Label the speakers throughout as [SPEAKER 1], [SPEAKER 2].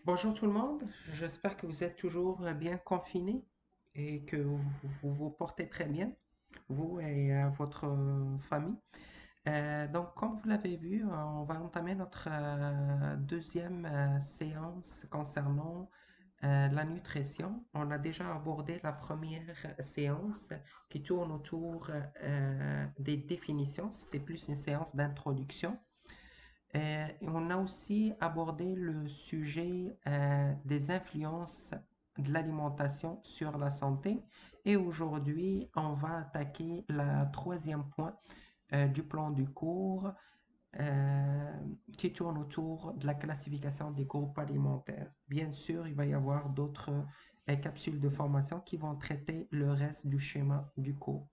[SPEAKER 1] Bonjour tout le monde, j'espère que vous êtes toujours bien confinés et que vous vous portez très bien, vous et votre famille. Donc, comme vous l'avez vu, on va entamer notre deuxième séance concernant la nutrition. On a déjà abordé la première séance qui tourne autour des définitions. C'était plus une séance d'introduction. Et on a aussi abordé le sujet des influences de l'alimentation sur la santé. Et aujourd'hui, on va attaquer le troisième point du plan du cours euh, qui tourne autour de la classification des groupes alimentaires. Bien sûr, il va y avoir d'autres capsules de formation qui vont traiter le reste du schéma du cours.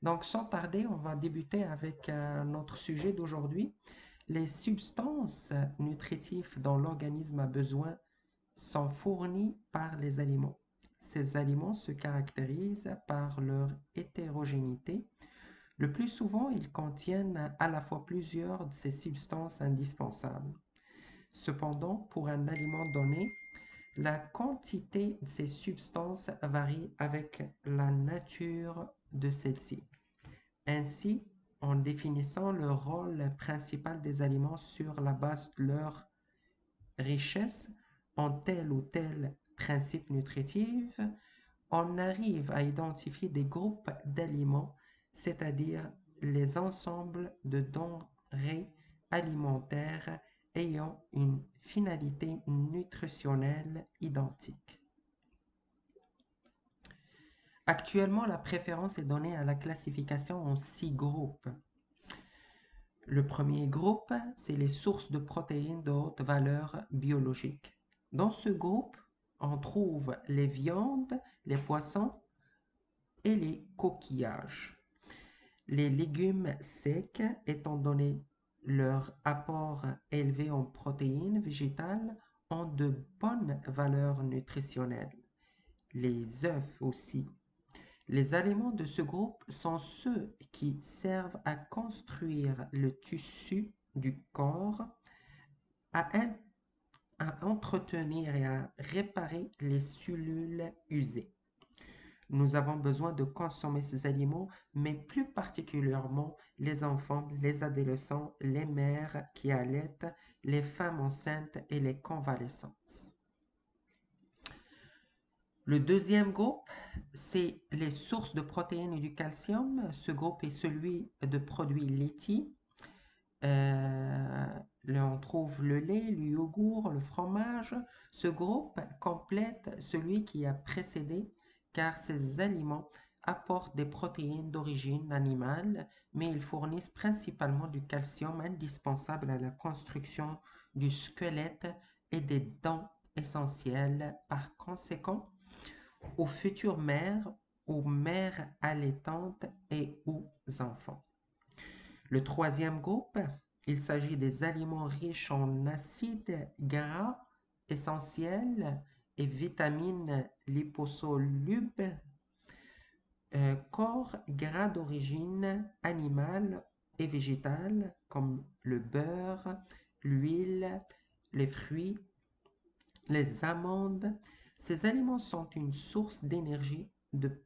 [SPEAKER 1] Donc, sans tarder, on va débuter avec notre sujet d'aujourd'hui. Les substances nutritives dont l'organisme a besoin sont fournies par les aliments. Ces aliments se caractérisent par leur hétérogénéité. Le plus souvent, ils contiennent à la fois plusieurs de ces substances indispensables. Cependant, pour un aliment donné, la quantité de ces substances varie avec la nature de celle-ci. Ainsi, en définissant le rôle principal des aliments sur la base de leur richesse en tel ou tel principe nutritif, on arrive à identifier des groupes d'aliments, c'est-à-dire les ensembles de denrées alimentaires ayant une finalité nutritionnelle identique. Actuellement, la préférence est donnée à la classification en 6 groupes. Le premier groupe, c'est les sources de protéines de haute valeur biologique. Dans ce groupe, on trouve les viandes, les poissons et les coquillages. Les légumes secs, étant donné leur apport élevé en protéines végétales, ont de bonnes valeurs nutritionnelles. Les œufs aussi. Les aliments de ce groupe sont ceux qui servent à construire le tissu du corps, à, à entretenir et à réparer les cellules usées. Nous avons besoin de consommer ces aliments, mais plus particulièrement les enfants, les adolescents, les mères qui allaitent, les femmes enceintes et les convalescentes. Le deuxième groupe, c'est les sources de protéines et du calcium. Ce groupe est celui de produits laitiers. Là, on trouve le lait, le yogourt, le fromage. Ce groupe complète celui qui a précédé car ces aliments apportent des protéines d'origine animale, mais ils fournissent principalement du calcium indispensable à la construction du squelette et des dents essentielles. Par conséquent, aux futures mères, aux mères allaitantes et aux enfants. Le troisième groupe, il s'agit des aliments riches en acides gras essentiels et vitamines liposolubles, corps gras d'origine animale et végétale comme le beurre, l'huile, les fruits, les amandes. Ces aliments sont une source d'énergie. De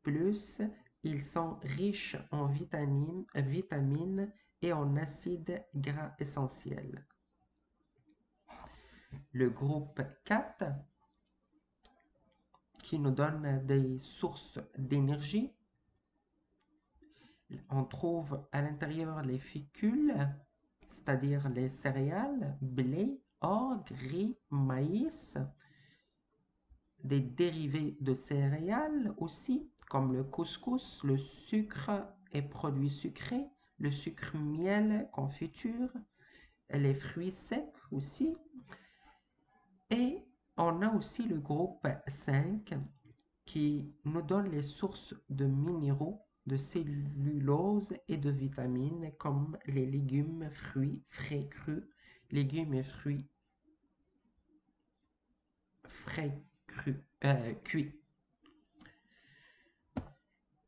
[SPEAKER 1] plus, ils sont riches en vitamines et en acides gras essentiels. Le groupe 4, qui nous donne des sources d'énergie, on trouve à l'intérieur les fécules, c'est-à-dire les céréales, blé, orge, riz, maïs, des dérivés de céréales aussi, comme le couscous, le sucre et produits sucrés, le sucre miel, confiture, les fruits secs aussi. Et on a aussi le groupe 5 qui nous donne les sources de minéraux, de cellulose et de vitamines comme les légumes, fruits frais crus, légumes et fruits frais crus, cuits.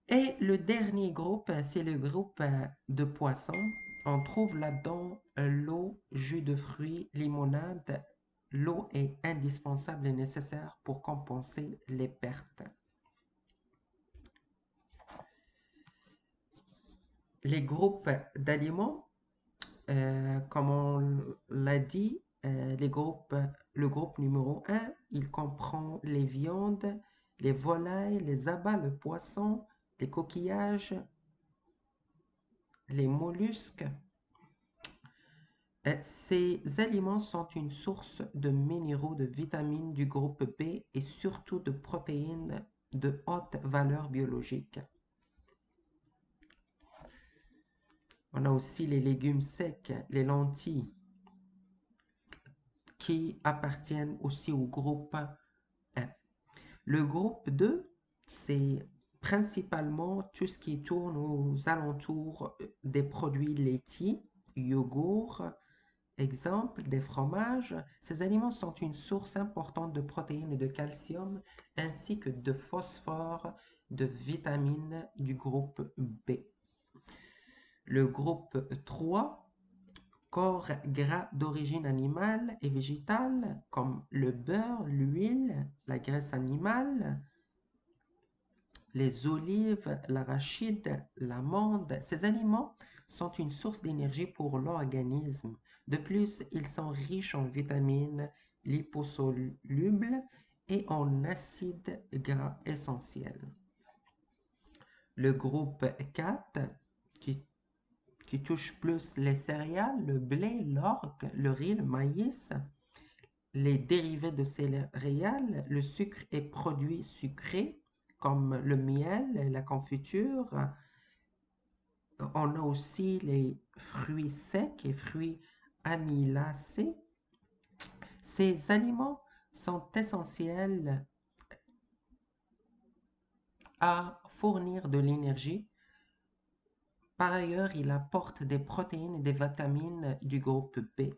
[SPEAKER 1] Et le dernier groupe, c'est le groupe de poissons. On trouve là-dedans l'eau, jus de fruits, limonade l'eau est indispensable et nécessaire pour compenser les pertes. Les groupes d'aliments, comme on l'a dit, le groupe numéro un, il comprend les viandes, les volailles, les abats, le poisson, les coquillages, les mollusques. Ces aliments sont une source de minéraux, de vitamines du groupe B et surtout de protéines de haute valeur biologique. On a aussi les légumes secs, les lentilles, qui appartiennent aussi au groupe 1. Le groupe 2, c'est principalement tout ce qui tourne aux alentours des produits laitiers, yogourt, exemple des fromages. Ces aliments sont une source importante de protéines et de calcium, ainsi que de phosphore, de vitamines du groupe B. Le groupe 3, corps gras d'origine animale et végétale, comme le beurre, l'huile, la graisse animale, les olives, l'arachide, l'amande. Ces aliments sont une source d'énergie pour l'organisme. De plus, ils sont riches en vitamines liposolubles et en acides gras essentiels. Le groupe 4, qui, qui touche plus les céréales, le blé, l'orge, le riz, le maïs, les dérivés de céréales, le sucre et produits sucrés comme le miel, la confiture. On a aussi les fruits secs et fruits amylacés. Ces aliments sont essentiels à fournir de l'énergie. Par ailleurs, ils apportent des protéines et des vitamines du groupe B.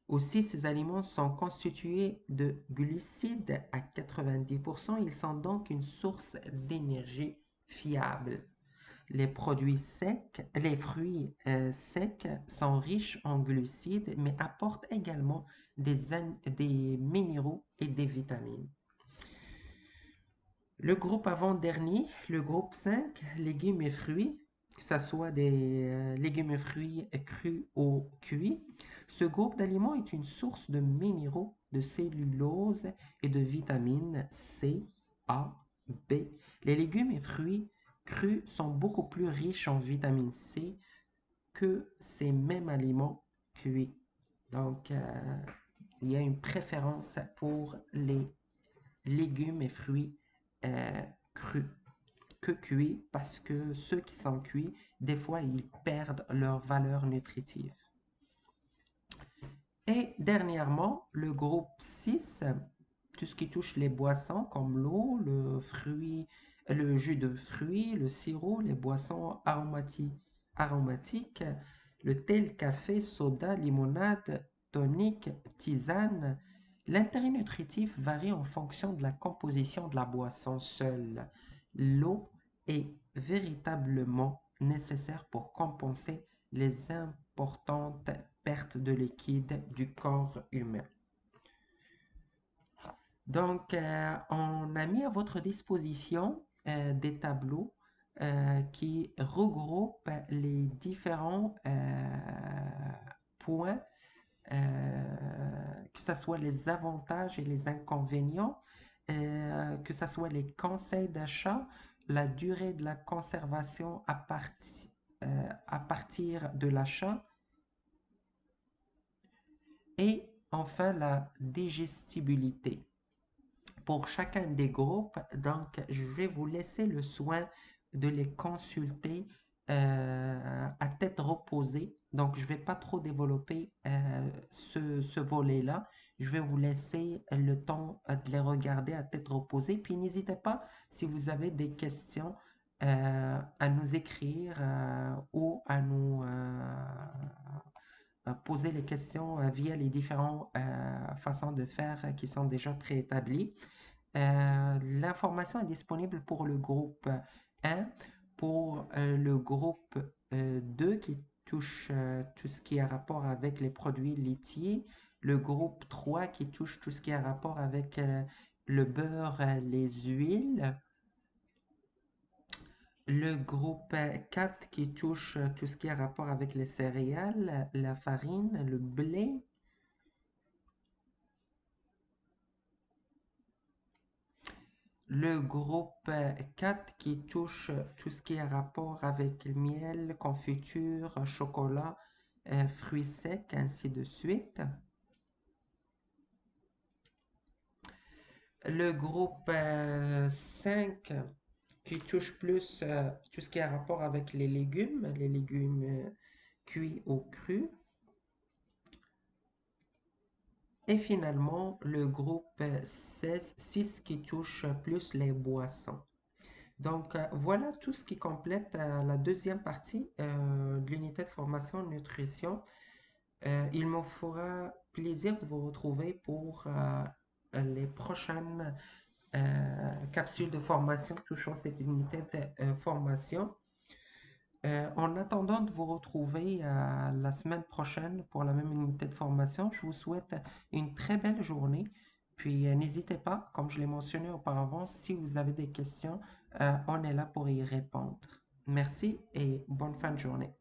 [SPEAKER 1] Aussi, ces aliments sont constitués de glucides à 90%. Ils sont donc une source d'énergie fiable. Les produits secs, les fruits secs sont riches en glucides, mais apportent également des minéraux et des vitamines. Le groupe avant-dernier, le groupe 5, légumes et fruits, que ce soit des légumes et fruits crus ou cuits. Ce groupe d'aliments est une source de minéraux, de cellulose et de vitamines C, A, B. Les légumes et fruits crus sont beaucoup plus riches en vitamine C que ces mêmes aliments cuits. Donc, il y a une préférence pour les légumes et fruits crus que cuits parce que ceux qui sont cuits, des fois, ils perdent leur valeur nutritive. Et dernièrement, le groupe 6, tout ce qui touche les boissons comme l'eau, le jus de fruits, le sirop, les boissons aromatiques, le thé, le café, soda, limonade, tonique, tisane. L'intérêt nutritif varie en fonction de la composition de la boisson seule. L'eau est véritablement nécessaire pour compenser les importantes pertes de liquide du corps humain. Donc, on a mis à votre disposition des tableaux qui regroupent les différents points, que ce soit les avantages et les inconvénients, que ce soit les conseils d'achat, la durée de la conservation à partir de l'achat et enfin la digestibilité. Pour chacun des groupes, donc je vais vous laisser le soin de les consulter à tête reposée. Donc je ne vais pas trop développer ce volet-là. Je vais vous laisser le temps de les regarder à tête reposée. Puis n'hésitez pas, si vous avez des questions, à nous écrire ou à nous poser les questions via les différentes façons de faire qui sont déjà préétablies. L'information est disponible pour le groupe 1, pour le groupe 2 qui touche tout ce qui a rapport avec les produits laitiers, Le groupe 3 qui touche tout ce qui a rapport avec le beurre, les huiles. Le groupe 4 qui touche tout ce qui a rapport avec les céréales, la farine, le blé. Le groupe 4 qui touche tout ce qui a rapport avec le miel, confiture, chocolat, fruits secs, ainsi de suite. Le groupe 5 qui touche plus tout ce qui a rapport avec les légumes cuits ou crus. Et finalement, le groupe 6 qui touche plus les boissons. Donc, voilà tout ce qui complète la deuxième partie de l'unité de formation nutrition. Il me fera plaisir de vous retrouver pour les prochaines capsules de formation touchant cette unité de formation. En attendant de vous retrouver la semaine prochaine pour la même unité de formation, je vous souhaite une très belle journée. Puis n'hésitez pas, comme je l'ai mentionné auparavant, si vous avez des questions, on est là pour y répondre. Merci et bonne fin de journée.